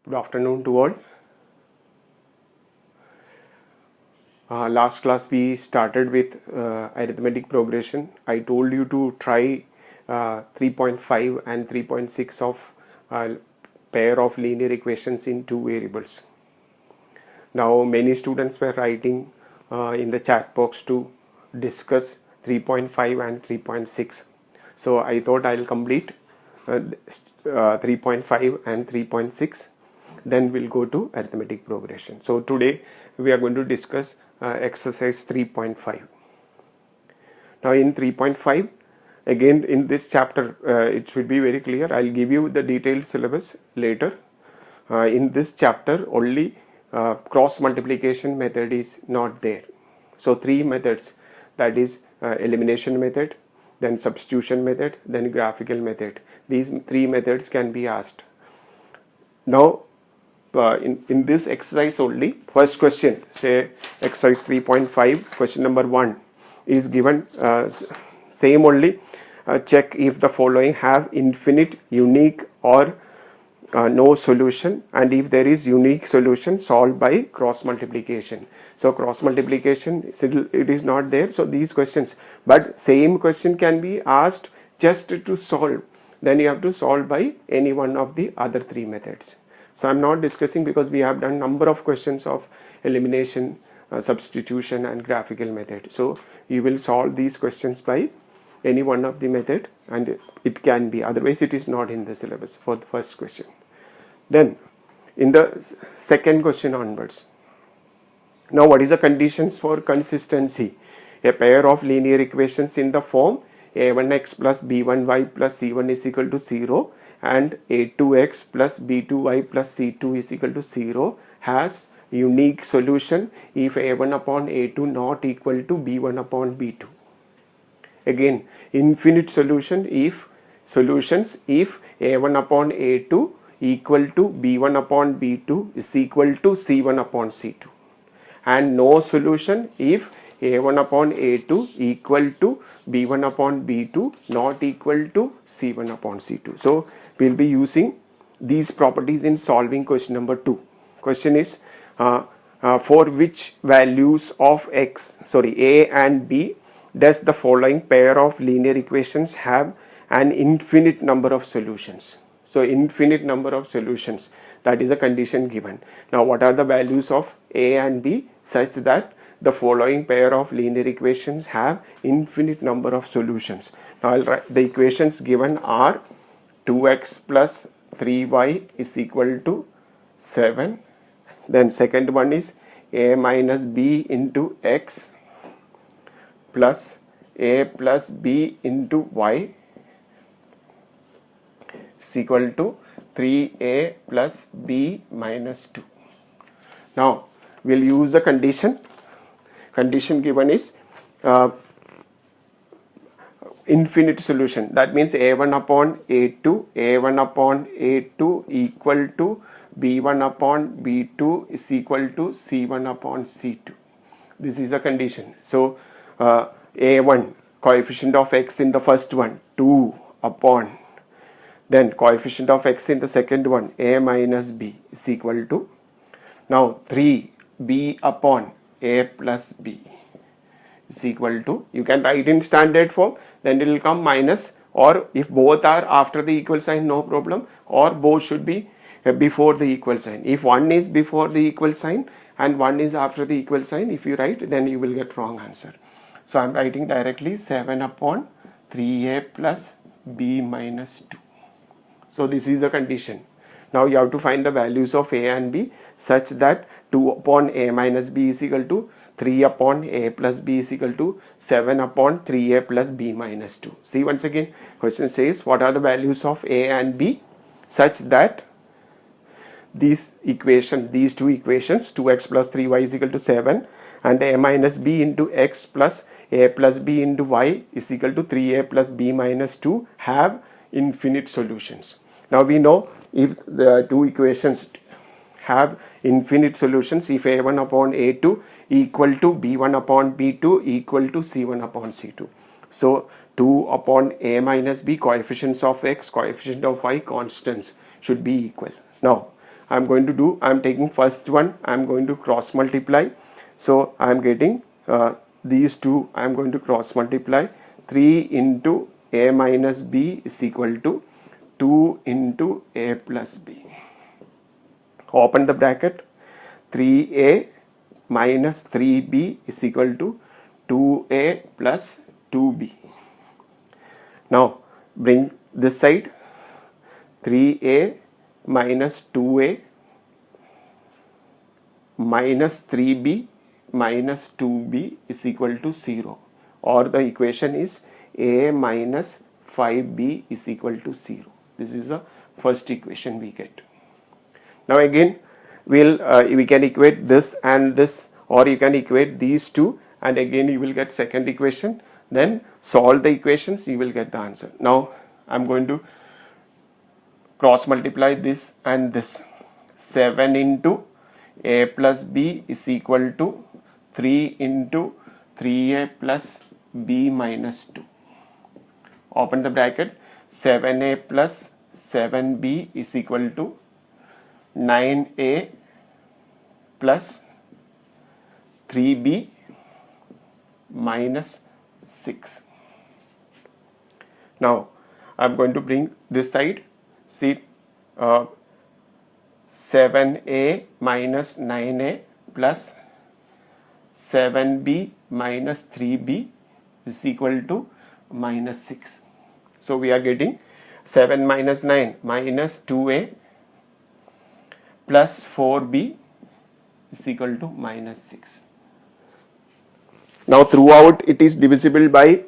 Good afternoon to all. Last class we started with arithmetic progression. I told you to try 3.5 and 3.6 of pair of linear equations in two variables. Now many students were writing in the chat box to discuss 3.5 and 3.6. So I thought I'll complete 3.5 and 3.6, then we'll go to arithmetic progression. So today we are going to discuss exercise 3.5. Now in 3.5, again in this chapter, it should be very clear. I'll give you the detailed syllabus later. In this chapter only cross multiplication method is not there. So three methods, that is elimination method, then substitution method, then graphical method. These three methods can be asked. Now in this exercise only, first question, say exercise 3.5, question number 1 is given, same only, check if the following have infinite, unique or no solution, and if there is unique solution, solve by cross multiplication. So cross multiplication still it is not there, so these questions, but same question can be asked just to solve, then you have to solve by any one of the other three methods. So I'm not discussing because we have done number of questions of elimination, substitution and graphical method. So you will solve these questions by any one of the method, and it can be, otherwise it is not in the syllabus for the first question. Then in the second question onwards, now what is the conditions for consistency? A pair of linear equations in the form a1x plus b1y plus c1 is equal to 0 and a2x plus b2y plus c2 is equal to 0 has unique solution if a1 upon a2 not equal to b1 upon b2. Again, infinite solution if solutions if a1 upon a2 equal to b1 upon b2 is equal to c1 upon c2, and no solution if a1 upon a2 equal to b1 upon b2 not equal to c1 upon c2. So we'll be using these properties in solving question number 2. Question is for which values of a and b does the following pair of linear equations have an infinite number of solutions? So infinite number of solutions, that is a condition given. Now what are the values of a and b such that the following pair of linear equations have infinite number of solutions? Now I'll write the equations given are 2x plus 3y is equal to 7. Then second one is a minus b into x plus a plus b into y is equal to 3a plus b minus 2. Now we'll use the condition. Condition given is infinite solution. That means a1 upon a2 equal to b1 upon b2 is equal to c1 upon c2. This is the condition. So a1, coefficient of x in the first one, 2 upon, then coefficient of x in the second one, a minus b is equal to, now 3b upon a plus b is equal to, you can write in standard form, then it will come minus, or if both are after the equal sign, no problem, or both should be before the equal sign. If one is before the equal sign and one is after the equal sign, if you write, then you will get wrong answer. So I'm writing directly 7 upon 3a plus b minus 2. So this is the condition. Now you have to find the values of a and b such that 2 upon a minus b is equal to 3 upon a plus b is equal to 7 upon 3a plus b minus 2. See once again, question says what are the values of a and b such that these two equations 2x plus 3y is equal to 7 and a minus b into x plus a plus b into y is equal to 3a plus b minus 2 have infinite solutions. Now we know if the two equations have infinite solutions if a1 upon a2 equal to b1 upon b2 equal to c1 upon c2. So 2 upon a minus b, coefficients of x, coefficient of y, constants should be equal. Now I'm going to do, I'm taking first one, I'm going to cross multiply. So I'm getting these two, I'm going to cross multiply. 3 into a minus b is equal to 2 into a plus b. Open the bracket. 3a minus 3b is equal to 2a plus 2b. Now bring this side. 3a minus 2a minus 3b minus 2b is equal to 0, or the equation is a minus 5b is equal to 0. This is the first equation we get. Now again we can equate this and this, or you can equate these two, and again you will get second equation. Then solve the equations, you will get the answer. Now I'm going to cross multiply this and this. 7 into a plus b is equal to 3 into 3a plus b minus 2. Open the bracket. 7a plus 7b is equal to 9a plus 3b minus 6. Now I'm going to bring this side. See, 7a minus 9a plus 7b minus 3b is equal to minus 6. So we are getting 7 minus 9 minus 2a plus 4b is equal to minus 6. Now throughout it is divisible by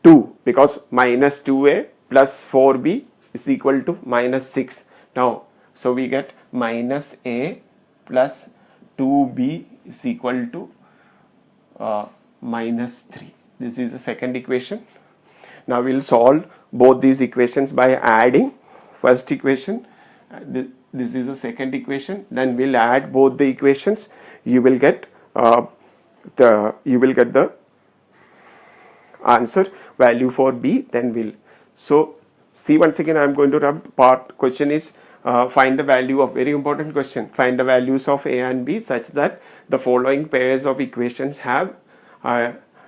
2, because minus 2a plus 4b is equal to minus 6. Now so we get minus a plus 2b is equal to minus 3. This is the second equation. Now we will solve both these equations by adding. First equation, this is the second equation. Then we'll add both the equations. You will get the answer value for b. Then we'll, so see, once again I am going to rub part. Question is find the value of, very important question, find the values of a and b such that the following pairs of equations have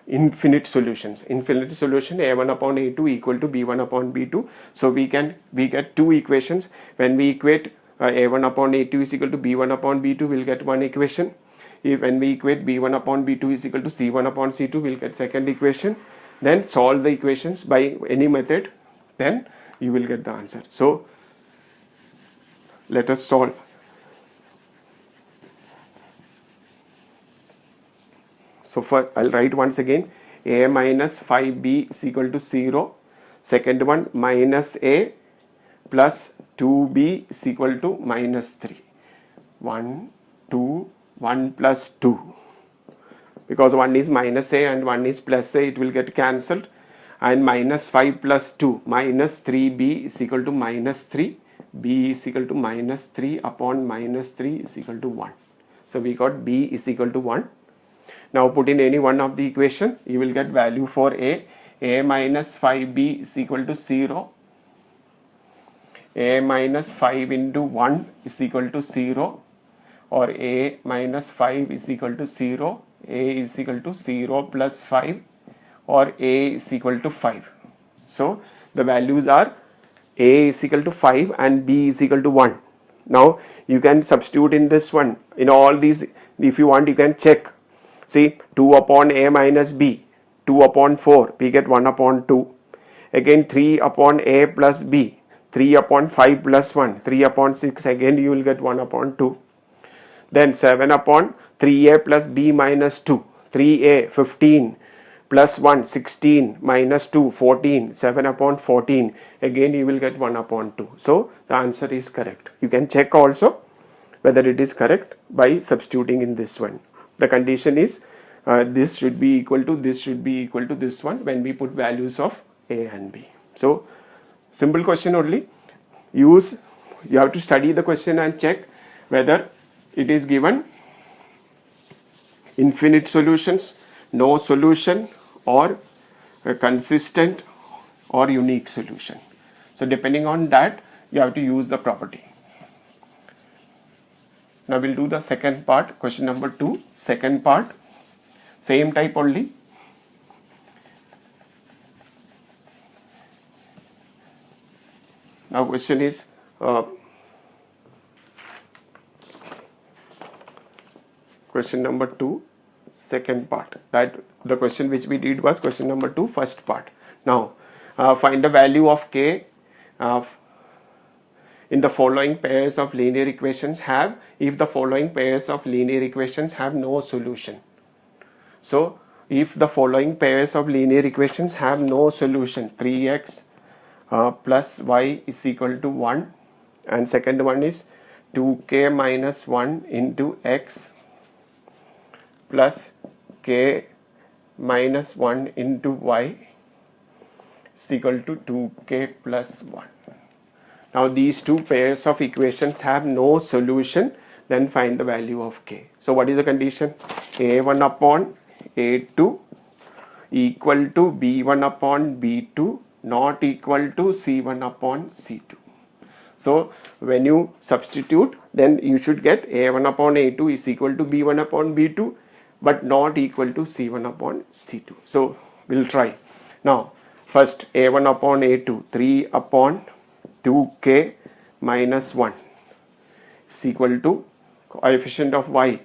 infinite solutions. Infinite solution, a1 upon a2 equal to b1 upon b2. So we get two equations. When we equate a1 upon a2 is equal to b1 upon b2, we'll get one equation. When we equate b1 upon b2 is equal to c1 upon c2, we'll get second equation. Then solve the equations by any method, then you will get the answer. So let us solve. So first I'll write once again. A minus 5b is equal to 0. Second one, minus a plus 2b is equal to minus 3. 1, 2, 1 plus 2. Because one is minus a and one is plus a, it will get cancelled. And minus 5 plus 2, minus 3b is equal to minus 3. b is equal to minus 3 upon minus 3 is equal to 1. So we got b is equal to 1. Now put in any one of the equation, you will get value for a. A minus 5b is equal to 0. A minus 5 into 1 is equal to 0. Or a minus 5 is equal to 0. A is equal to 0 plus 5. Or a is equal to 5. So the values are a is equal to 5 and b is equal to 1. Now you can substitute in this one. In all these, if you want, you can check. See, 2 upon a minus b, 2 upon 4, we get 1 upon 2. Again 3 upon a plus b, 3 upon 5 plus 1, 3 upon 6, again you will get 1 upon 2. Then 7 upon 3a plus b minus 2, 3a 15 plus 1 16 minus 2 14, 7 upon 14, again you will get 1 upon 2. So the answer is correct. You can check also whether it is correct by substituting in this one. The condition is this should be equal to this, should be equal to this one when we put values of a and b. So simple question only. You have to study the question and check whether it is given infinite solutions, no solution, or a consistent or unique solution. So depending on that, you have to use the property. Now we'll do the second part, question number 2, second part, same type only. Now question is question number 2, second part. That the question which we did was question number 2, first part. Now find the value of k in the following pairs of linear equations have, if the following pairs of linear equations have no solution. So if the following pairs of linear equations have no solution, 3x plus y is equal to 1, and second one is 2k minus 1 into x plus k minus 1 into y is equal to 2k plus 1. Now these two pairs of equations have no solution, then find the value of k. So what is the condition? A1 upon A2 equal to B1 upon B2 not equal to C1 upon C2. So when you substitute, then you should get A1 upon A2 is equal to B1 upon B2 but not equal to C1 upon C2. So we'll try. Now first A1 upon A2, 3 upon 2k minus 1 is equal to coefficient of y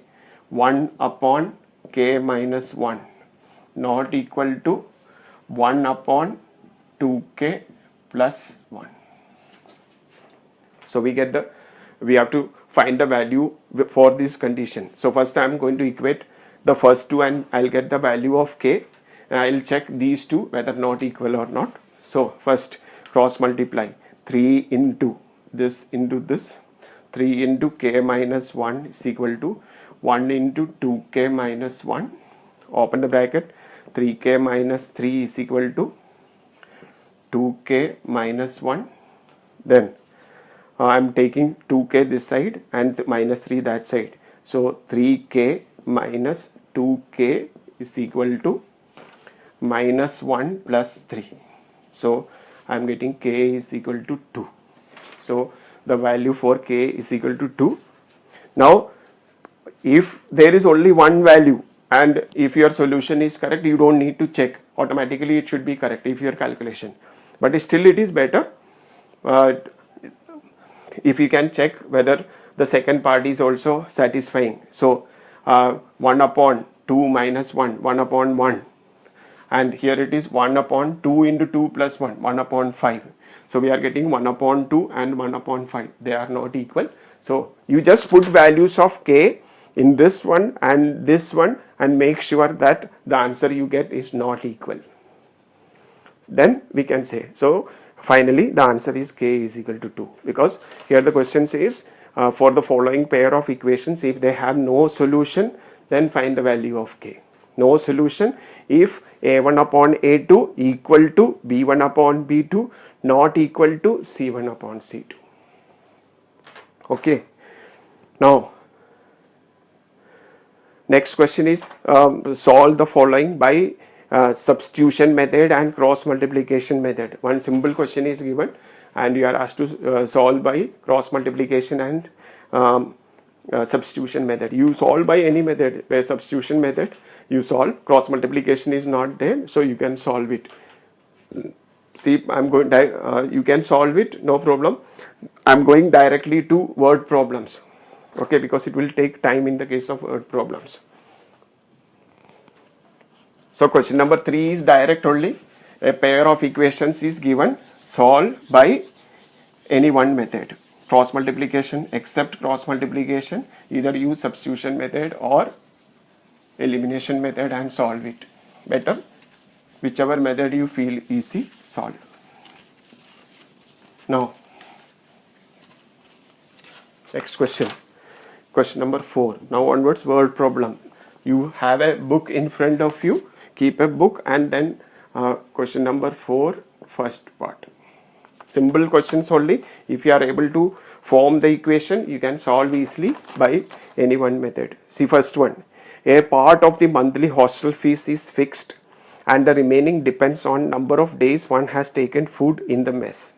1 upon k minus 1 not equal to 1 upon 2k plus 1. So we have to find the value for this condition. So first I am going to equate the first two and I'll get the value of k, and I'll check these two whether not equal or not. So first cross multiply 3 into this, 3 into k minus 1 is equal to 1 into 2k minus 1, open the bracket, 3k minus 3 is equal to 2k minus 1. Then I am taking 2k this side and minus 3 that side. So 3k minus 2k is equal to minus 1 plus 3. So I am getting k is equal to 2. So the value for k is equal to 2. Now if there is only one value and if your solution is correct, you don't need to check, automatically it should be correct if your calculation, but still it is better if you can check whether the second part is also satisfying. So 1 upon 2 minus 1, 1 upon 1, and here it is 1 upon 2 into 2 plus 1, 1 upon 5. So we are getting 1 upon 2 and 1 upon 5. They are not equal. So you just put values of k in this one and make sure that the answer you get is not equal. Then we can say, so finally the answer is k is equal to 2, because here the question says for the following pair of equations, if they have no solution, then find the value of k. No solution if a1 upon a2 equal to b1 upon b2 not equal to c1 upon c2. Okay. Now next question is solve the following by substitution method and cross multiplication method. One simple question is given and you are asked to solve by cross multiplication and substitution method. You solve by any method, by substitution method you solve. Cross multiplication is not there, so you can solve it. See, I'm going you can solve it, no problem. I'm going directly to word problems, okay, because it will take time in the case of word problems. So question number 3 is direct only. A pair of equations is given, solve by any one method. Cross multiplication, except cross multiplication, either use substitution method or elimination method and solve it. Better, whichever method you feel easy, solve. Now, next question. Question number 4. Now onwards, word problem. You have a book in front of you. Keep a book and then question number 4, first part. Simple questions only. If you are able to form the equation, you can solve easily by any one method. See, first one. A part of the monthly hostel fees is fixed and the remaining depends on number of days one has taken food in the mess.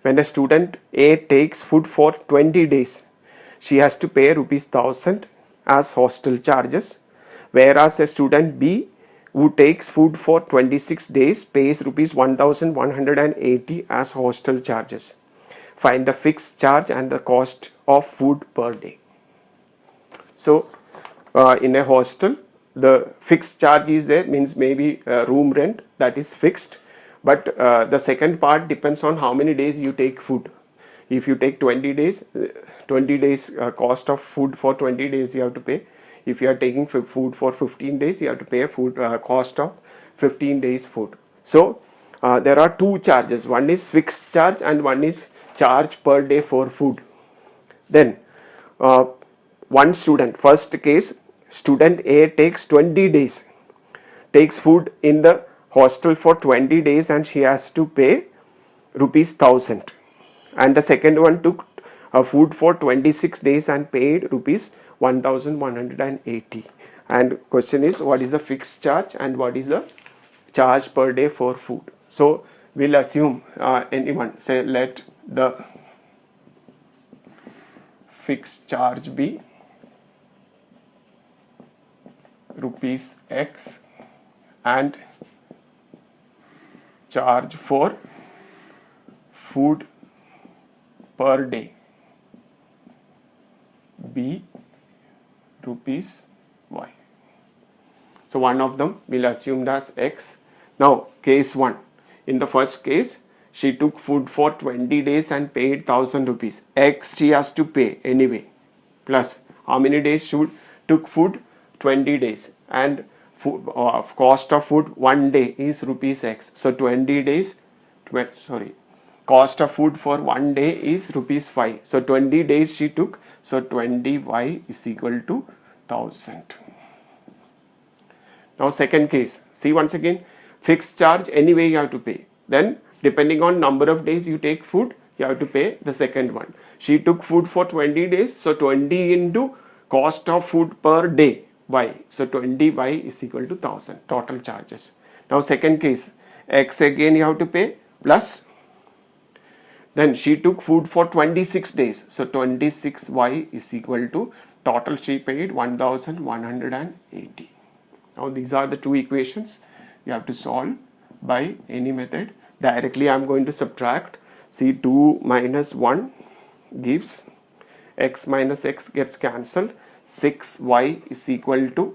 When a student A takes food for 20 days, she has to pay rupees 1000 as hostel charges, whereas a student B who takes food for 26 days pays rupees 1180 as hostel charges. Find the fixed charge and the cost of food per day. So in a hostel, the fixed charge is there, means maybe room rent, that is fixed, but the second part depends on how many days you take food. If you take 20 days, cost of food for 20 days you have to pay. If you are taking food for 15 days, you have to pay a food cost of 15 days food. So there are two charges. One is fixed charge and one is charge per day for food. Then one student, first case, student A takes 20 days, takes food in the hostel for 20 days and she has to pay rupees 1000. And the second one took food for 26 days and paid rupees 1180. And question is, what is the fixed charge and what is the charge per day for food? So we'll assume anyone, say let the fixed charge be rupees X and charge for food per day be rupees Y. So one of them will assume as X. Now case 1. In the first case, she took food for 20 days and paid 1000 rupees. X she has to pay anyway. Plus how many days she took food? 20 days. And food, cost of food 1 day is rupees X. So 20 days, cost of food for 1 day is rupees 5. So 20 days she took. So 20Y is equal to 1000. Now second case, see once again, fixed charge anyway you have to pay. Then depending on number of days you take food, you have to pay the second one. She took food for 20 days. So 20 into cost of food per day, Y. So 20Y is equal to 1000 total charges. Now second case, X again you have to pay plus. Then she took food for 26 days. So 26Y is equal to total she paid 1180. Now these are the two equations you have to solve by any method. Directly I am going to subtract. See 2 minus 1 gives X minus X gets cancelled. 6Y is equal to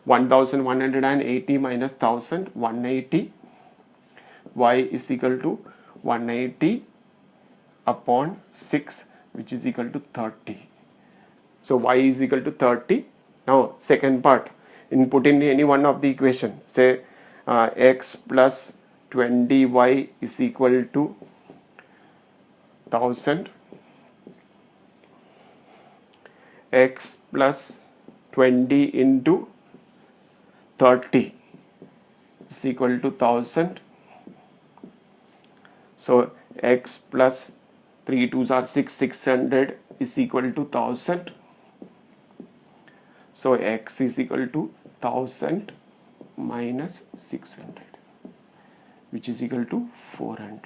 1180 minus 1000, 180. Y is equal to 180 upon 6, which is equal to 30. So Y is equal to 30. Now second part, input in any one of the equation. Say X plus 20Y is equal to 1000. X plus 20 into 30 is equal to 1000. So X plus 3 2s are 6, 600 is equal to 1000. So X is equal to 1000 minus 600, which is equal to 400.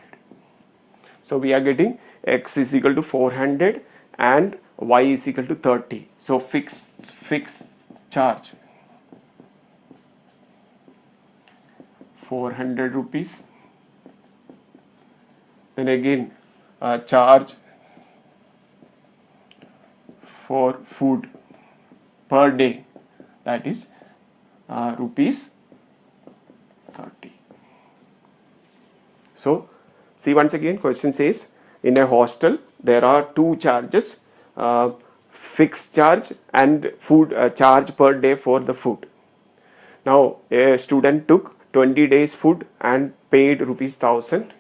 So we are getting X is equal to 400 and Y is equal to 30. So fixed charge 400 rupees. Then again charge for food per day, that is rupees 30. So see once again, question says in a hostel there are two charges, fixed charge and food charge per day for the food. Now a student took 20 days food and paid rupees 1000.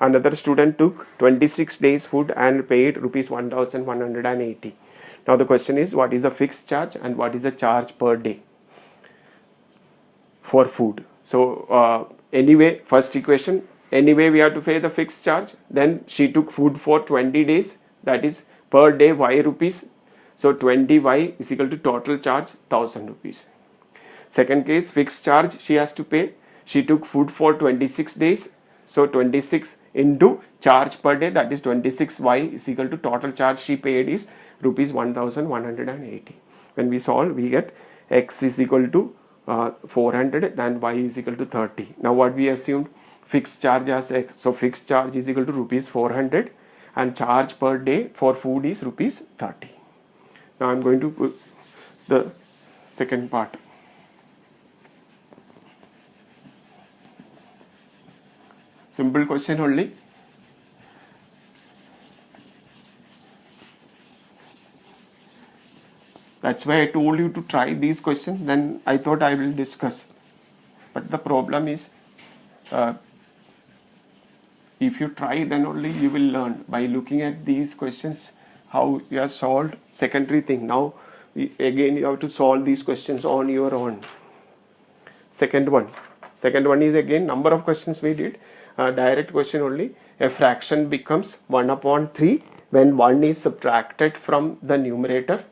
Another student took 26 days food and paid rupees 1180. Now the question is, what is the fixed charge and what is the charge per day for food? So anyway, first equation, anyway we have to pay the fixed charge. Then she took food for 20 days, that is per day Y rupees. So 20Y is equal to total charge 1000 rupees. Second case, fixed charge she has to pay. She took food for 26 days. So 26 into charge per day, that is 26Y is equal to total charge she paid is rupees 1180. When we solve, we get x is equal to 400 and y is equal to 30. Now what we assumed, fixed charge as x, so fixed charge is equal to rupees 400 and charge per day for food is rupees 30. Now I am going to put the second part. Simple question only. That's why I told you to try these questions, then I thought I will discuss. But the problem is, if you try, then only you will learn. By looking at these questions, how you have solved, secondary thing. Now, again you have to solve these questions on your own. Second one is again number of questions we did. Direct question only. A fraction becomes 1 upon 3 when 1 is subtracted from the numerator,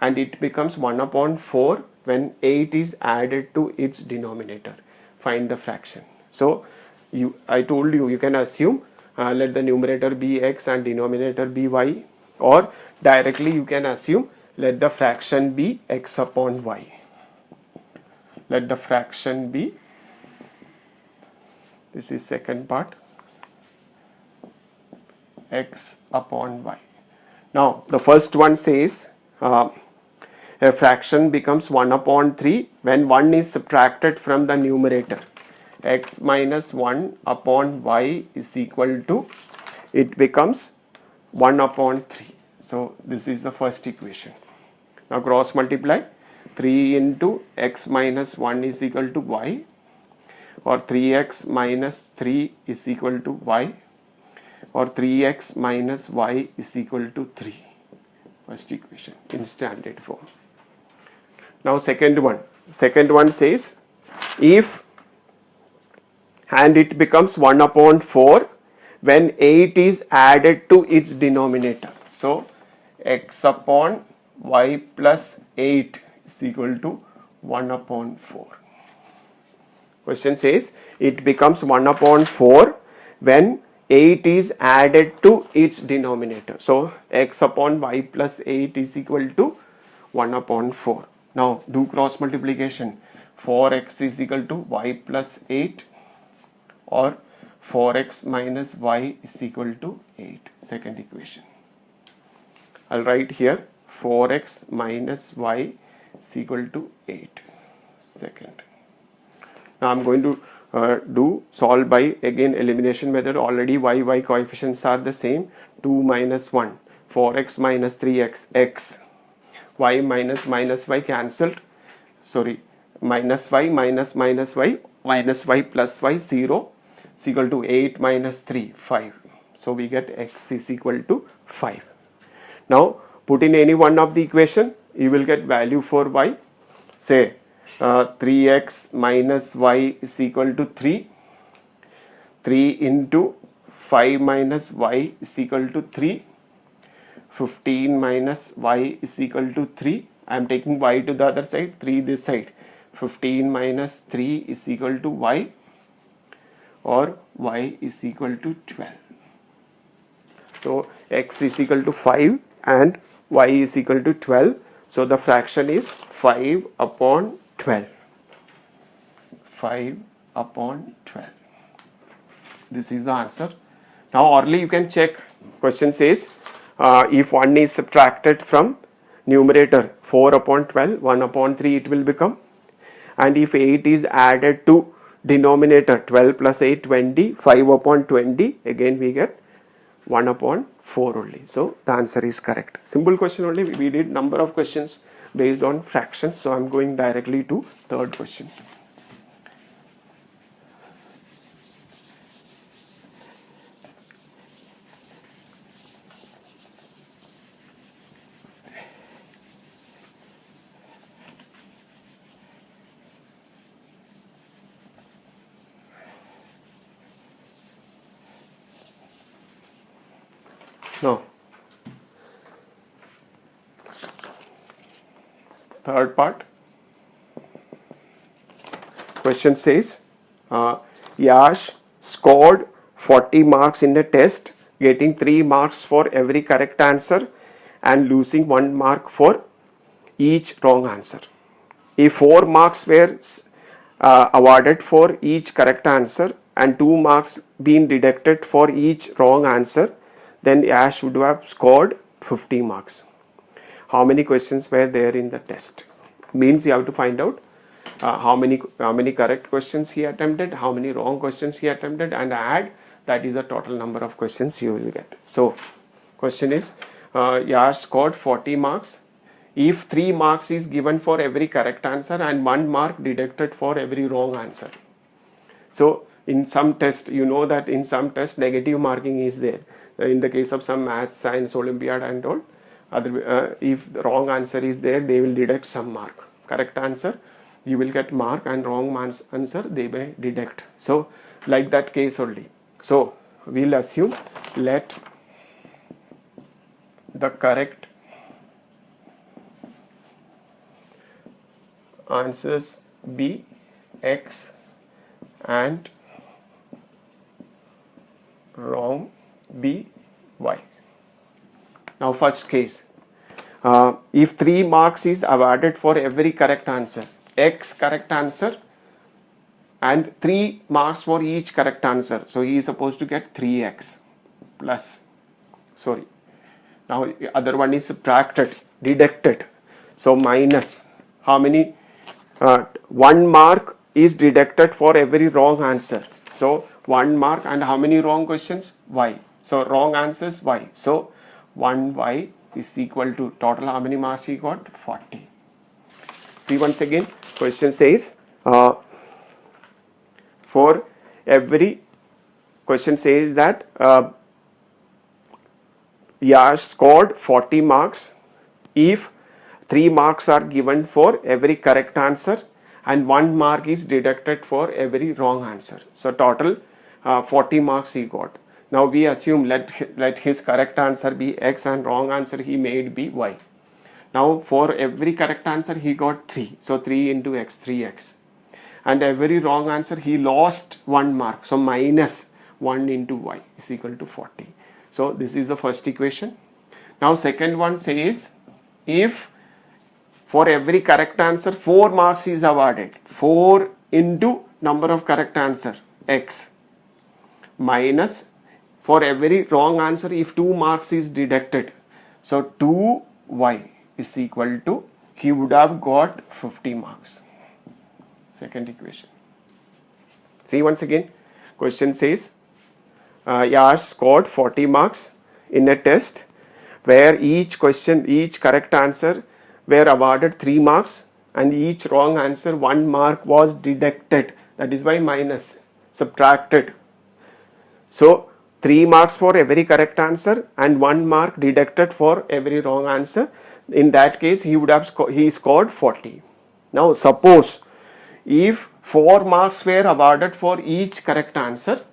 and it becomes 1 upon 4 when 8 is added to its denominator. Find the fraction. So I told you, you can assume let the numerator be x and denominator be y, or directly you can assume let the fraction be x upon y. Let the fraction be, this is second part, x upon y. Now the first one says a fraction becomes 1 upon 3 when 1 is subtracted from the numerator. X minus 1 upon y is equal to, it becomes 1 upon 3. So this is the first equation. Now cross multiply. 3 into x minus 1 is equal to y, or 3x minus 3 is equal to y, or 3x minus y is equal to 3. First equation in standard form. Now second one says if, and it becomes 1 upon 4 when 8 is added to its denominator. So x upon y plus 8 is equal to 1 upon 4. Question says it becomes 1 upon 4 when 8 is added to its denominator. So x upon y plus 8 is equal to 1 upon 4. Now do cross multiplication. 4x is equal to y plus 8, or 4x minus y is equal to 8. Second equation. I'll write here 4x minus y is equal to 8. Second. Now I'm going to do solve by again elimination method. Already y coefficients are the same. 2 minus 1. 4x minus 3x. X. Y minus y cancelled. Sorry. Minus y minus y. Minus y plus y 0 is equal to 8 minus 3. 5. So we get x is equal to 5. Now put in any one of the equation. You will get value for y. Say 3x minus y is equal to 3. 3 into 5 minus y is equal to 3. 15 minus y is equal to 3. I am taking y to the other side, 3 this side. 15 minus 3 is equal to y, or y is equal to 12. So x is equal to 5 and y is equal to 12. So the fraction is 5 upon 12. 5 upon 12. This is the answer. Now orally you can check. Question says if 1 is subtracted from numerator, 4 upon 12, 1 upon 3 it will become. And if 8 is added to denominator, 12 plus 8, 20, 5 upon 20, again we get 1 upon 4 only. So the answer is correct. Simple question only. We did number of questions based on fractions. So I am going directly to third question. Now, third part. Question says, Yash scored 40 marks in the test, getting 3 marks for every correct answer and losing 1 mark for each wrong answer. If 4 marks were awarded for each correct answer and 2 marks being deducted for each wrong answer, then Yash would have scored 50 marks. How many questions were there in the test? Means you have to find out how many correct questions he attempted, how many wrong questions he attempted, and add, that is the total number of questions you will get. So question is, Yash scored 40 marks if 3 marks is given for every correct answer and 1 mark deducted for every wrong answer. So in some test, you know that in some test negative marking is there. In the case of some maths, science, Olympiad and all, if the wrong answer is there, they will deduct some mark. Correct answer, you will get mark, and wrong answer, they may deduct. So like that case only. So we'll assume, let the correct answers be X and wrong be Y. Now first case, if 3 marks is awarded for every correct answer, X correct answer, and 3 marks for each correct answer, so he is supposed to get 3x plus, sorry, now the other one is subtracted, deducted, so minus, how many, 1 mark is deducted for every wrong answer, so 1 mark, and how many wrong questions? Y. So wrong answers Y. So 1y is equal to total how many marks he got? 40. See once again, question says for every, question says that Yash scored 40 marks if 3 marks are given for every correct answer and 1 mark is deducted for every wrong answer. So total 40 marks he got. Now we assume let his correct answer be X and wrong answer he made be Y. Now for every correct answer he got 3. So 3 into X, 3x. And every wrong answer he lost 1 mark. So minus 1 into Y is equal to 40. So this is the first equation. Now second one says, if for every correct answer 4 marks is awarded, 4 into number of correct answer X, minus for every wrong answer if 2 marks is deducted, so 2y is equal to, he would have got 50 marks. Second equation. See once again, question says Yash scored 40 marks in a test where each question, each correct answer were awarded 3 marks and each wrong answer 1 mark was deducted, that is why minus, subtracted. So 3 marks for every correct answer and 1 mark deducted for every wrong answer. In that case, he would have he scored 40. Now suppose if 4 marks were awarded for each correct answer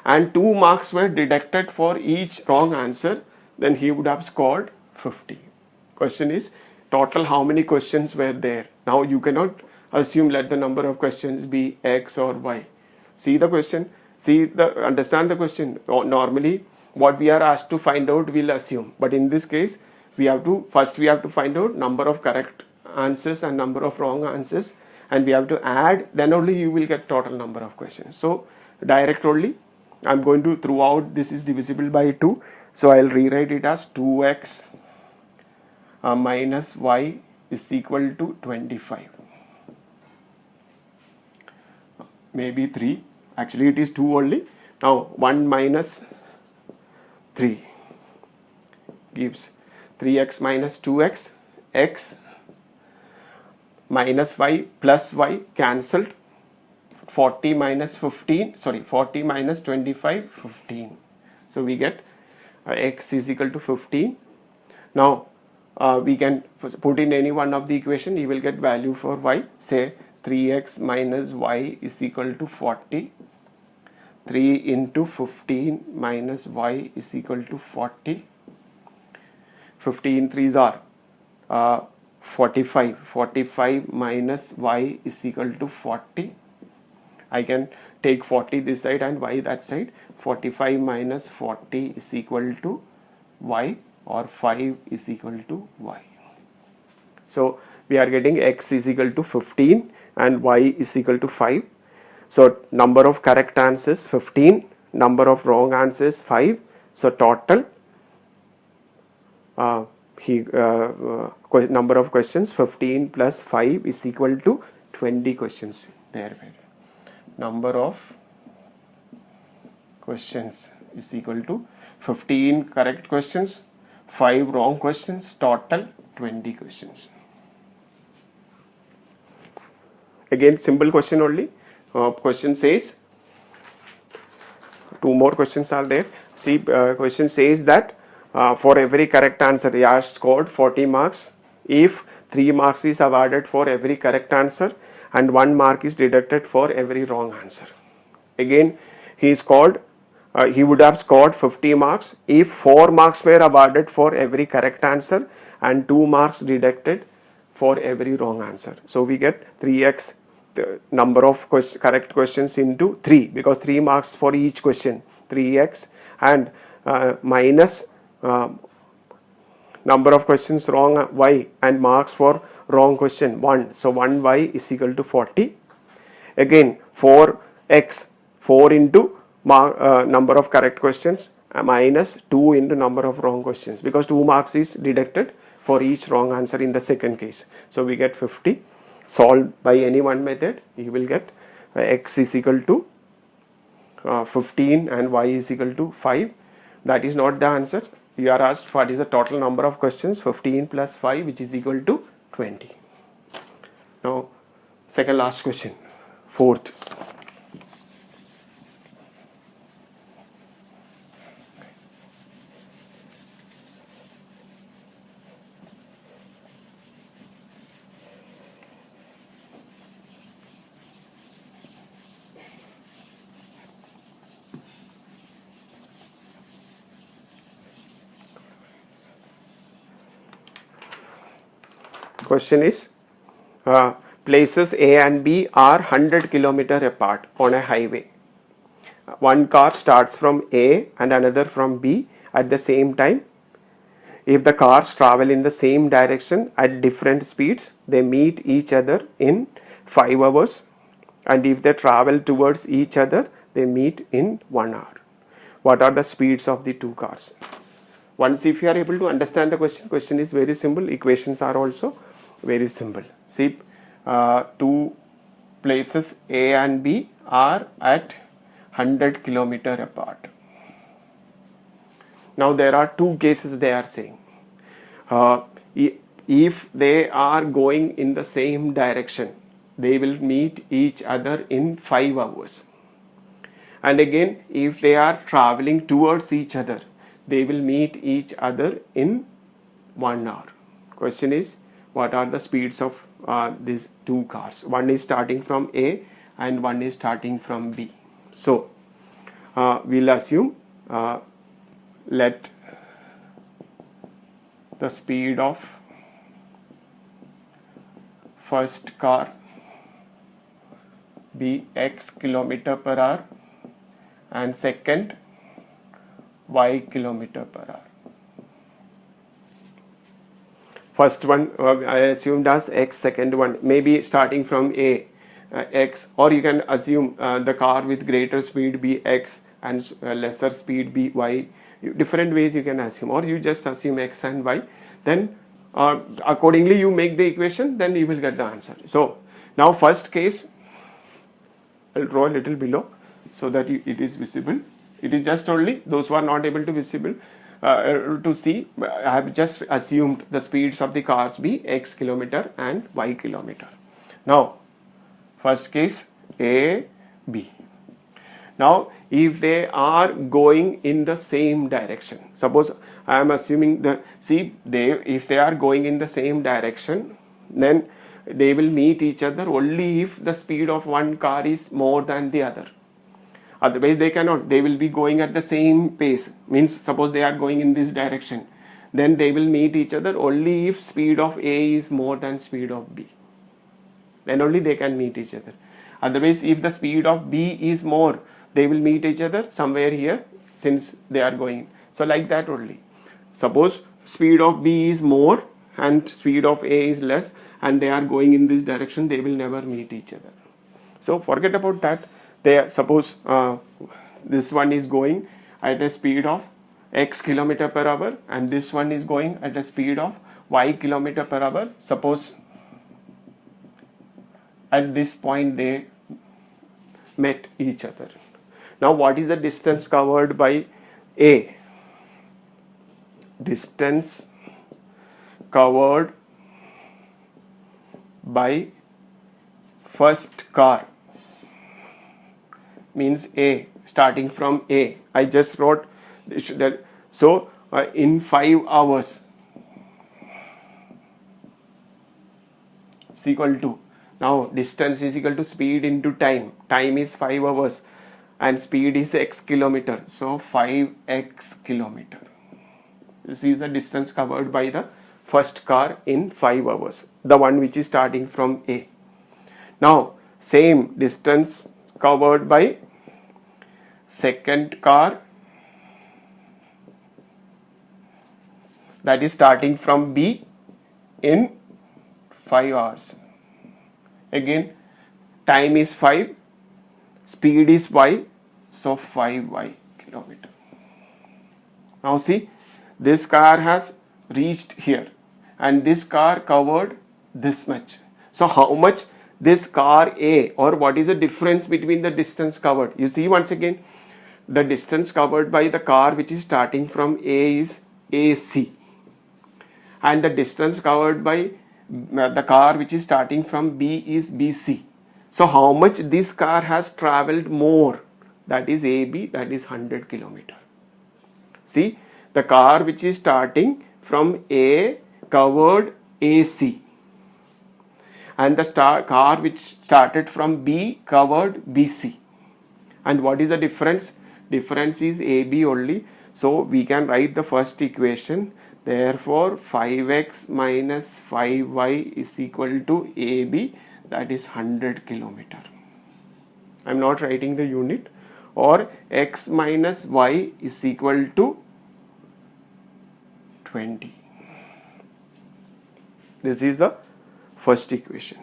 and 2 marks were deducted for each wrong answer, then he would have scored 50. Question is, total how many questions were there? Now you cannot assume let the number of questions be X or Y. See the question. Understand the question. Normally what we are asked to find out, we'll assume, but in this case we have to find out number of correct answers and number of wrong answers, and we have to add, then only you will get total number of questions. So direct only, I'm going to, throughout this is divisible by 2, so I'll rewrite it as 2x minus y is equal to 25, maybe 3. Actually it is 2 only. Now 1 minus 3 gives 3x minus 2x, x minus y plus y cancelled, 40 minus 15, sorry, 40 minus 25, 15. So we get x is equal to 15. Now we can put in any one of the equation, you will get value for y. Say 3x minus y is equal to 40. 3 into 15 minus y is equal to 40. 15 3s are 45. 45 minus y is equal to 40. I can take 40 this side and y that side. 45 minus 40 is equal to y. or 5 is equal to y. So we are getting x is equal to 15 and y is equal to 5. So number of correct answers 15, number of wrong answers 5. So total number of questions 15 plus 5 is equal to 20 questions. There, number of questions is equal to 15 correct questions, 5 wrong questions, total 20 questions. Again, simple question only. Question says, two more questions are there. See, question says that for every correct answer, he has scored 40 marks. If 3 marks is awarded for every correct answer and 1 mark is deducted for every wrong answer. Again, he would have scored 50 marks if 4 marks were awarded for every correct answer and 2 marks deducted for every wrong answer. So we get 3x the number of correct questions into 3, because 3 marks for each question, 3x, and minus number of questions wrong y and marks for wrong question 1. So 1y is equal to 40. Again 4x, 4 into number of correct questions minus 2 into number of wrong questions, because 2 marks is deducted for each wrong answer in the second case. So we get 50. Solve by any one method, you will get x is equal to 15 and y is equal to 5. That is not the answer. You are asked what is the total number of questions, 15 plus 5, which is equal to 20. Now second last question, fourth. Question is, places A and B are 100 km apart on a highway. One car starts from A and another from B at the same time. If the cars travel in the same direction at different speeds, they meet each other in 5 hours. And if they travel towards each other, they meet in 1 hour. What are the speeds of the two cars? Once if you are able to understand the question is very simple. Equations are also very simple. See, two places A and B are at 100 km apart. Now there are two cases they are saying. If they are going in the same direction, they will meet each other in 5 hours. And again, if they are traveling towards each other, they will meet each other in 1 hour. Question is, what are the speeds of these two cars? One is starting from A and one is starting from B. So we'll assume let the speed of first car be x km/h and second y km/h. First one I assumed as x, second one maybe starting from A, x, or you can assume the car with greater speed be x and lesser speed be y. Different ways you can assume, or you just assume x and y, then accordingly you make the equation, then you will get the answer. So now first case, I'll draw a little below so that it is visible. It is just only those who are not able to see, I have just assumed the speeds of the cars be x kilometer and y kilometer. Now first case A, B. Now if they are going in the same direction, suppose I am assuming if they are going in the same direction, then they will meet each other only if the speed of one car is more than the other. Otherwise they cannot. They will be going at the same pace. Means suppose they are going in this direction, then they will meet each other only if speed of A is more than speed of B. Then only they can meet each other. Otherwise if the speed of B is more, they will meet each other somewhere here since they are going. So like that only. Suppose speed of B is more and speed of A is less, and they are going in this direction, they will never meet each other. So forget about that. They suppose this one is going at a speed of x kilometer per hour and this one is going at a speed of y kilometer per hour. Suppose at this point they met each other. Now what is the distance covered by A? Distance covered by first car means A, starting from A. I just wrote that. So in 5 hours is equal to, now distance is equal to speed into time. Time is 5 hours and speed is x kilometer. So 5x kilometer. This is the distance covered by the first car in 5 hours, the one which is starting from A. Now same distance covered by second car, that is starting from B in 5 hours. Again time is 5, speed is y, so 5y kilometer. Now see, this car has reached here and this car covered this much. So how much this car A, or what is the difference between the distance covered? You see once again, the distance covered by the car which is starting from A is AC and the distance covered by the car which is starting from B is BC. So how much this car has traveled more? That is AB, that is 100 kilometer. See, the car which is starting from A covered AC and the car which started from B covered BC. And what is the difference? Difference is AB only. So we can write the first equation. Therefore 5x minus 5y is equal to AB, that is 100 kilometer. I am not writing the unit. Or x minus y is equal to 20. This is the first equation.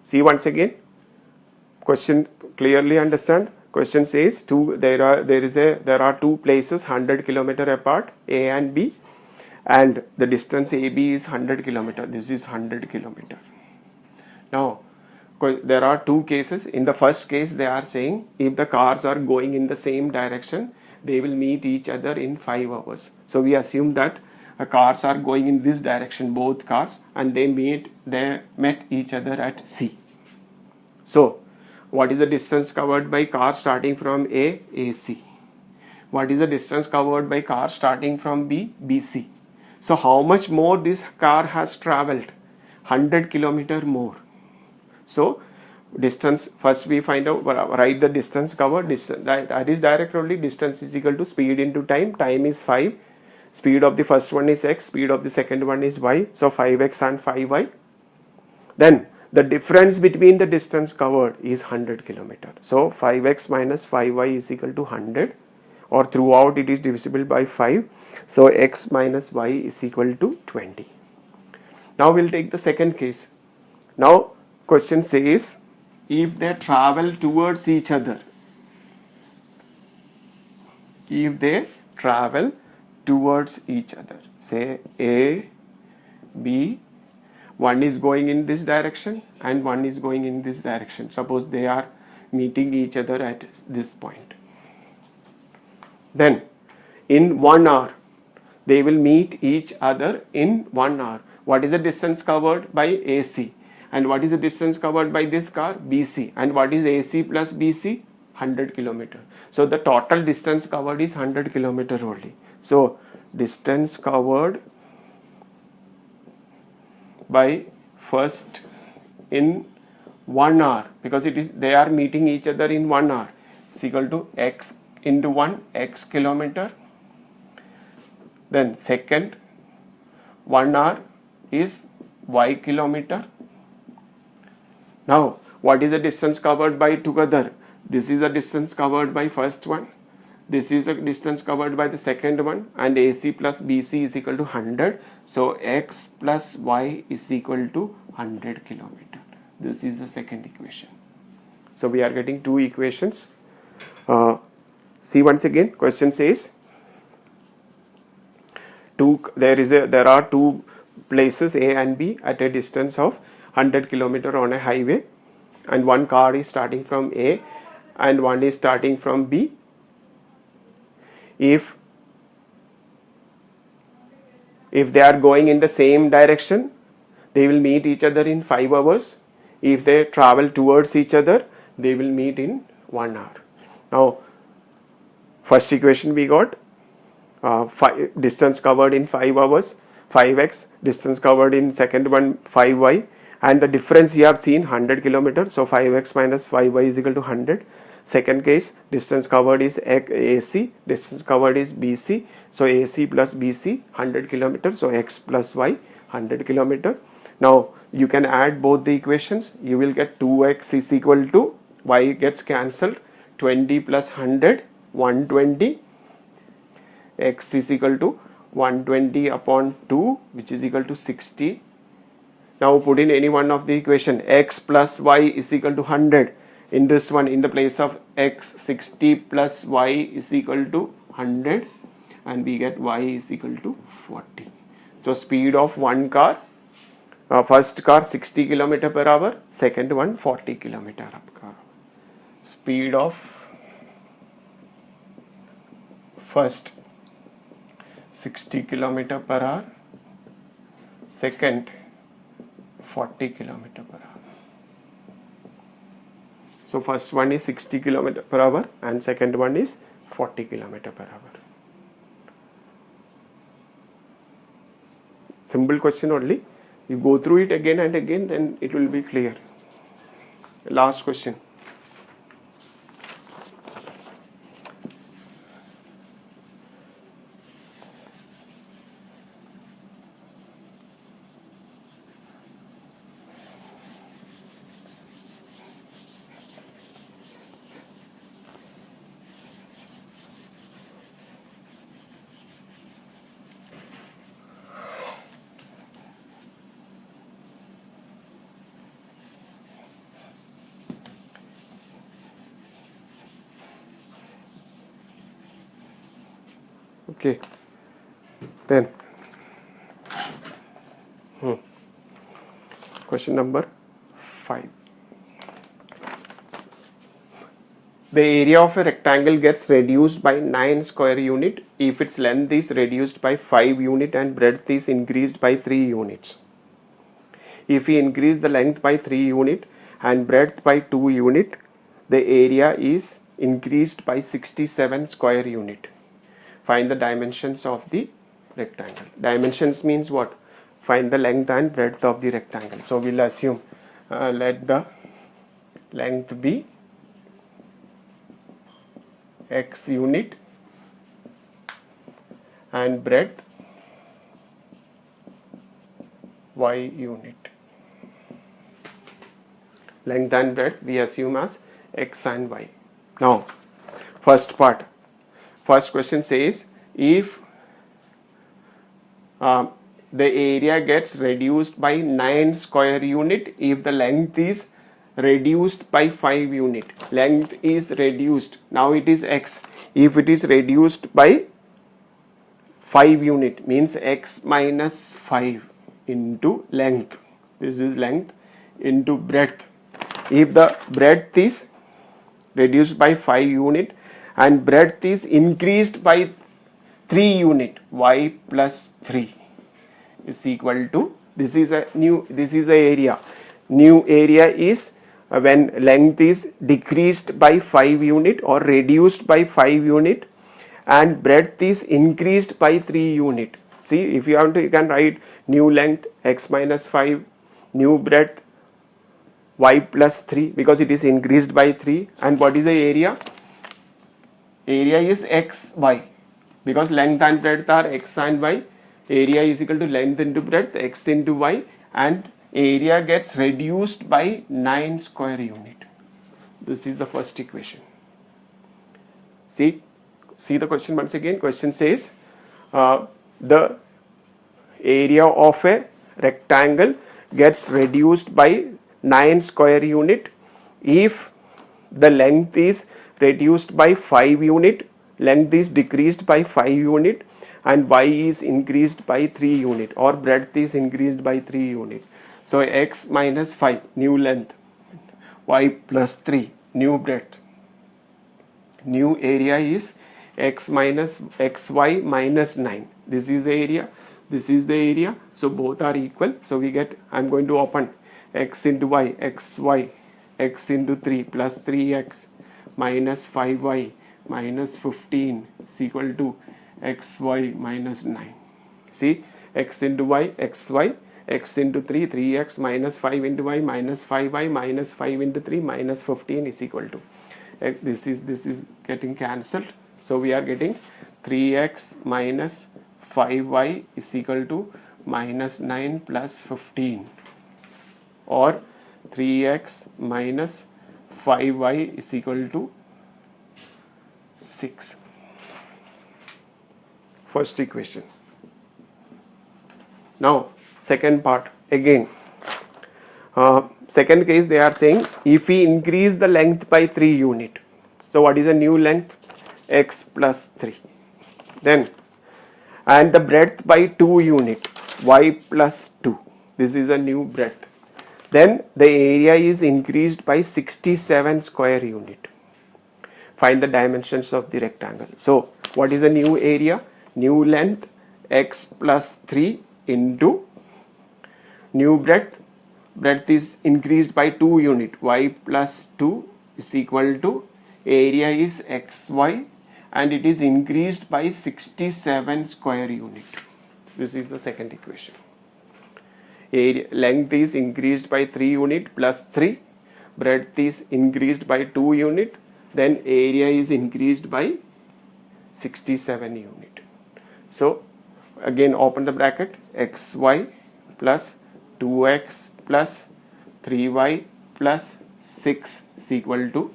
See once again, question clearly understand. Question says there are two places 100 kilometer apart, A and B, and the distance AB is 100 kilometer. This is 100 kilometer. Now there are two cases. In the first case they are saying if the cars are going in the same direction, they will meet each other in 5 hours. So we assume that cars are going in this direction, both cars, and they met each other at C. So what is the distance covered by car starting from A? AC. What is the distance covered by car starting from B? BC. So how much more this car has traveled? 100 kilometer more. So distance, first we find out, write the distance covered. That is direct only. Distance is equal to speed into time. Time is 5. Speed of the first one is x. Speed of the second one is y. So 5x and 5y. Then the difference between the distance covered is 100 kilometer. So 5x minus 5y is equal to 100, or throughout it is divisible by 5. So x minus y is equal to 20. Now we'll take the second case. Now question says if they travel towards each other, say A, B, one is going in this direction and one is going in this direction. Suppose they are meeting each other at this point. Then in 1 hour, they will meet each other in 1 hour. What is the distance covered by AC? And what is the distance covered by this car? BC. And what is AC plus BC? 100 kilometer. So the total distance covered is 100 kilometer only. So distance covered by first in 1 hour, because they are meeting each other in 1 hour, is equal to x into 1, x kilometer. Then second 1 hour is y kilometer. Now what is the distance covered by together? This is the distance covered by first one. this is the distance covered by the second one, and AC plus BC is equal to 100. So X plus Y is equal to 100 kilometer. This is the second equation. So we are getting two equations. See once again, question says there are two places A and B at a distance of 100 kilometer on a highway, and one car is starting from A and one is starting from B. If they are going in the same direction, they will meet each other in 5 hours. If they travel towards each other, they will meet in 1 hour. Now, first equation we got distance covered in 5 hours, 5x, distance covered in second one 5y, and the difference you have seen 100 kilometers. So 5x minus 5y is equal to 100. Second case, distance covered is AC, distance covered is BC. So AC plus BC 100 kilometers. So x plus y 100 kilometer. Now you can add both the equations. You will get 2x is equal to, y gets cancelled, 20 plus 100, 120. X is equal to 120 upon 2, which is equal to 60. Now put in any one of the equation. X plus y is equal to 100. In this one, in the place of x, 60 plus y is equal to 100, and we get y is equal to 40. So speed of one car, first car 60 km per hour, second one 40 km per hour. Speed of first 60 km per hour, second 40 km per hour. So first one is 60 km per hour and second one is 40 km per hour. Simple question only. You go through it again and again, then it will be clear. Last question. Okay, then question number 5. The area of a rectangle gets reduced by 9 square unit if its length is reduced by 5 unit and breadth is increased by 3 units. If we increase the length by 3 unit and breadth by 2 unit, the area is increased by 67 square unit. Find the dimensions of the rectangle. Dimensions means what? Find the length and breadth of the rectangle. So we'll assume let the length be x unit and breadth y unit. Length and breadth we assume as x and y. Now, first part. First question says if the area gets reduced by 9 square unit if the length is reduced by 5 unit. Length is reduced. Now it is x. If it is reduced by 5 unit means x minus 5 into length. This is length into breadth. If the breadth is reduced by 5 unit and breadth is increased by 3 unit, y plus 3 is equal to, this is a area. New area is when length is decreased by 5 unit or reduced by 5 unit and breadth is increased by 3 unit. See, if you want to, you can write new length x minus 5, new breadth y plus 3 because it is increased by 3. And what is the area? Area is x, y, because length and breadth are x and y. Area is equal to length into breadth, x into y, and area gets reduced by 9 square unit. This is the first equation. See, see the question once again. Question says the area of a rectangle gets reduced by 9 square unit if the length is reduced by 5 unit, length is decreased by 5 unit, and y is increased by 3 unit, or breadth is increased by 3 unit. So x minus 5 new length, y plus 3 new breadth, new area is x minus xy minus 9. This is the area, this is the area, so both are equal. So we get, I'm going to open x into y, xy, x into 3 plus 3x minus 5y minus 15 is equal to xy minus 9. See, x into y, xy, x into 3, 3x minus 5 into y minus 5y minus 5 into 3 minus 15 is equal to, this is getting cancelled. So we are getting 3x minus 5y is equal to minus 9 plus 15, or 3x minus 5y is equal to 6. First equation. Now second part again. Second case, they are saying if we increase the length by 3 unit. So what is the new length? X plus 3. Then, and the breadth by 2 unit, y plus 2. This is a new breadth. Then the area is increased by 67 square unit. Find the dimensions of the rectangle. So what is the new area? New length x plus 3 into new breadth. Breadth is increased by 2 unit, y plus 2 is equal to area is xy, and it is increased by 67 square unit. This is the second equation. Area, length is increased by 3 unit plus 3, breadth is increased by 2 unit, then area is increased by 67 unit. So again open the bracket, xy plus 2x plus 3y plus 6 is equal to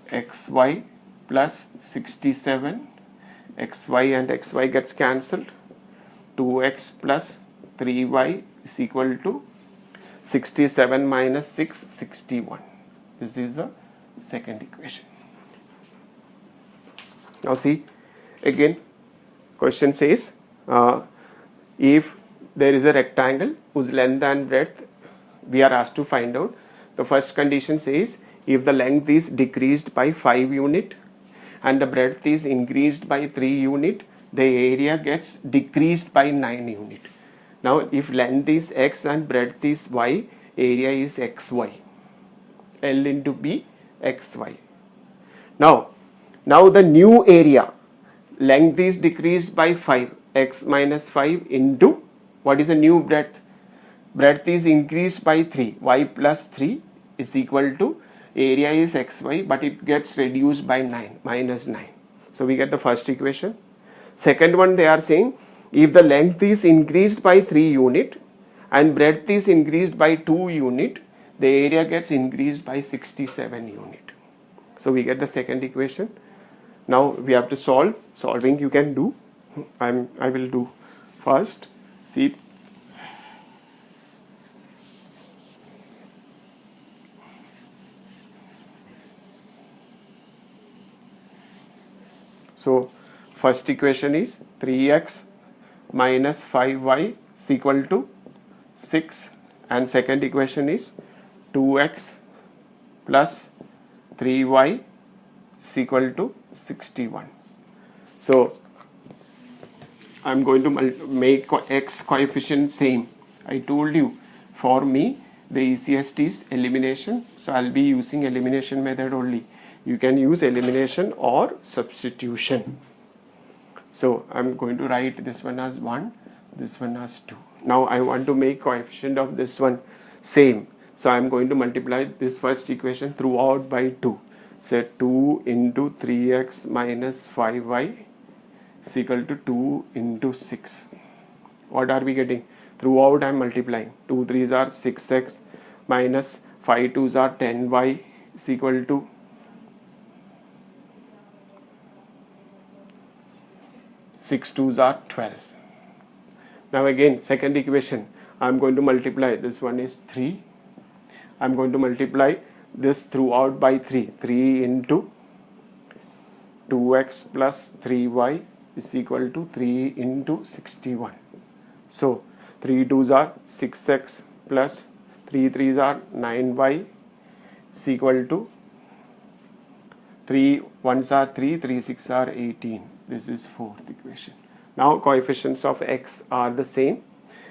xy plus 67, xy and xy gets cancelled, 2x plus 3y is equal to 67 minus 6, 61. This is the second equation. Now see, again question says if there is a rectangle whose length and breadth we are asked to find out. The first condition says if the length is decreased by 5 unit and the breadth is increased by 3 unit, the area gets decreased by 9 unit. Now if length is x and breadth is y, area is xy, L into B xy. Now the new area, length is decreased by 5, x minus 5 into, what is the new breadth? Breadth is increased by 3, y plus 3 is equal to, area is xy, but it gets reduced by 9, minus 9. So we get the first equation. Second one, they are saying if the length is increased by 3 unit and breadth is increased by 2 unit, the area gets increased by 67 unit. So we get the second equation. Now we have to solve. Solving you can do. I will do first. See, so first equation is 3x minus 5y is equal to 6, and second equation is 2x plus 3y is equal to 61. So I am going to make x coefficient same. I told you, for me the easiest is elimination, so I will be using elimination method only. You can use elimination or substitution. So I am going to write this one as 1, this one as 2. Now I want to make coefficient of this one same. So I am going to multiply this first equation throughout by 2. So 2 into 3x minus 5y is equal to 2 into 6. What are we getting? Throughout I am multiplying. 2 3s are 6x minus 5 2s are 10y is equal to 6 2s are 12. Now again second equation, I am going to multiply, this one is 3. I am going to multiply this throughout by 3. 3 into 2x plus 3y is equal to 3 into 61. So 3 2s are 6x plus 3 3s are 9y is equal to 3 1s are 3, 3 6 are 18. This is fourth equation. Now coefficients of x are the same.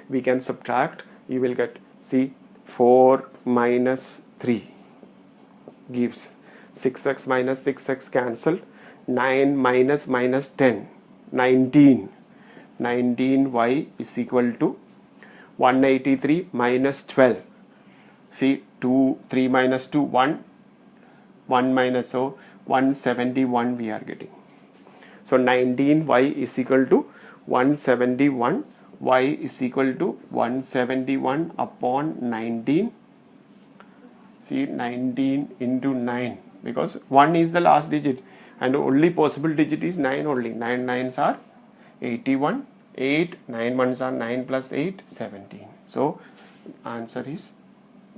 We can subtract. You will get, see, 4 minus 3 gives 6x minus 6x cancelled. 9 minus minus 10, 19. 19y is equal to 183 minus 12. See, 2, 3 minus 2, 1. 1 minus, so 171 we are getting. So 19y is equal to 171. Y is equal to 171 upon 19. See, 19 into 9, because 1 is the last digit and only possible digit is 9 only. 9 9s are 81. 8 9 1s are 9 plus 8 17. So answer is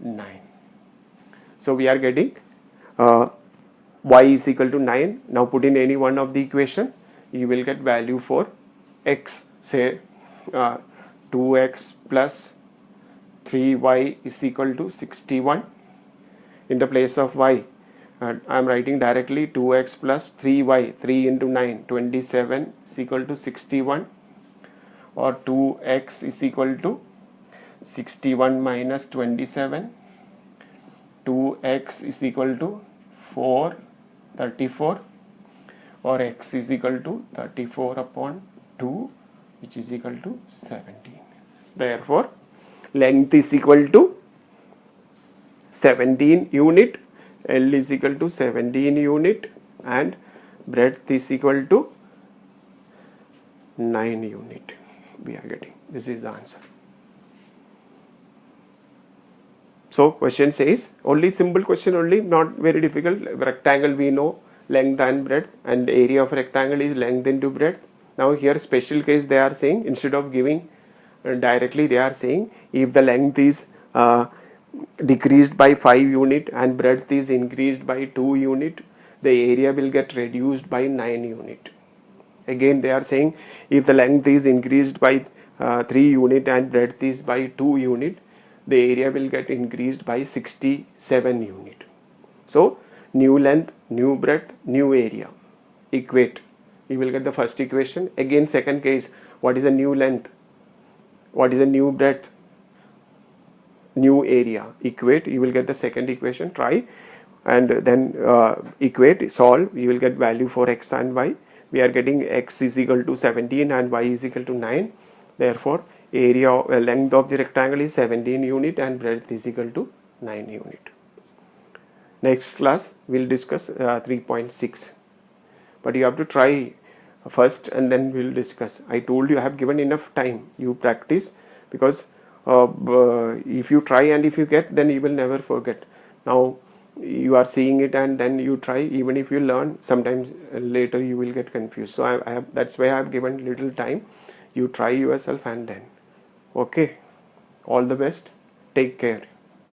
9. So we are getting y is equal to 9. Now put in any one of the equation, you will get value for x. Say 2x plus 3y is equal to 61. In the place of y, I am writing directly 2x plus 3y, 3 into 9, 27 is equal to 61, or 2x is equal to 61 minus 27, 2x is equal to 4, 34, or x is equal to 34 upon 2, which is equal to 17. Therefore, length is equal to 17 unit, L is equal to 17 unit, and breadth is equal to 9 unit. We are getting, this is the answer. So question says, only simple question only, not very difficult. Rectangle we know length and breadth, and area of rectangle is length into breadth. Now here special case they are saying, instead of giving directly, they are saying if the length is decreased by 5 unit and breadth is increased by 2 unit, the area will get reduced by 9 unit. Again they are saying if the length is increased by 3 unit and breadth is by 2 unit, the area will get increased by 67 unit. So new length, new breadth, new area, equate. You will get the first equation. Again second case, what is a new length, what is a new breadth, new area, equate. You will get the second equation. Try and then equate, solve. You will get value for x and y. We are getting x is equal to 17 and y is equal to 9. Therefore area length of the rectangle is 17 unit and breadth is equal to 9 unit. Next class we will discuss 3.6, but you have to try first and then we will discuss. I told you I have given enough time, you practice, because if you try and if you get, then you will never forget. Now you are seeing it and then you try, even if you learn, sometimes later you will get confused. So I have, that's why I have given little time. You try yourself and then. Okay, all the best, take care.